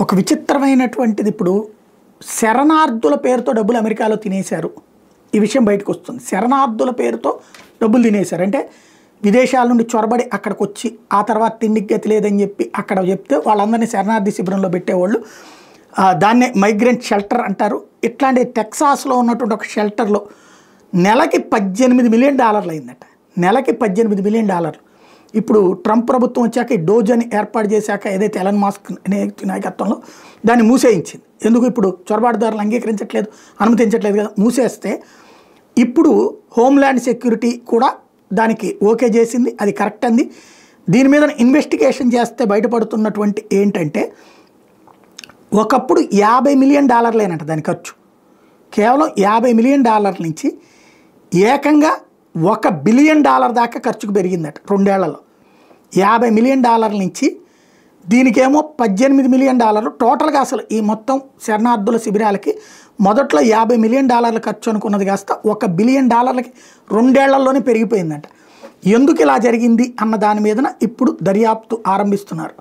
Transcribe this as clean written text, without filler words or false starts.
ఒక విచిత్రమైనటువంటిది ఇప్పుడు శరణార్థుల పేరుతో డబ్బులు అమెరికాలో తినేశారు. ఈ విషయం బయటకు వస్తుంది. శరణార్థుల పేరుతో డబ్బులు తినేశారు అంటే విదేశాల నుండి చొరబడి అక్కడికి వచ్చి ఆ తర్వాత తిండికి గతి లేదని చెప్పి అక్కడ చెప్తే వాళ్ళందరినీ శరణార్థి శిబిరంలో పెట్టేవాళ్ళు. దాన్నే మైగ్రెంట్ షెల్టర్ అంటారు. ఇట్లాంటి టెక్సాస్లో ఉన్నటువంటి ఒక షెల్టర్లో నెలకి $18 మిలియన్ అయిందట. నెలకి $18 మిలియన్. ఇప్పుడు ట్రంప్ ప్రభుత్వం వచ్చాక ఈ డోజ్ అని ఏర్పాటు చేశాక ఏదైతే ఎలన్ మాస్క్ నాయకత్వంలో దాన్ని మూసేయించింది. ఎందుకు ఇప్పుడు చొరబాటుదారులు అంగీకరించట్లేదు, అనుమతించట్లేదు కదా. మూసేస్తే ఇప్పుడు హోమ్ల్యాండ్ సెక్యూరిటీ కూడా దానికి ఓకే చేసింది, అది కరెక్ట్ అంది. దీని మీద ఇన్వెస్టిగేషన్ చేస్తే బయటపడుతున్నటువంటి ఏంటంటే ఒకప్పుడు $50 మిలియన్ దాని ఖర్చు. కేవలం $50 మిలియన్ నుంచి ఏకంగా $1 బిలియన్ దాకా ఖర్చుకు పెరిగిందట 2 ఏళ్లలో. $50 మిలియన్ నుంచి దీనికేమో $18 మిలియన్. టోటల్గా అసలు ఈ మొత్తం శరణార్థుల శిబిరాలకి మొదట్లో $50 మిలియన్ ఖర్చు అనుకున్నది కాస్త $1 బిలియన్ 2 ఏళ్లలోనే పెరిగిపోయిందట. ఎందుకు ఇలా జరిగింది అన్న దాని మీదన ఇప్పుడు దర్యాప్తు ఆరంభిస్తున్నారు.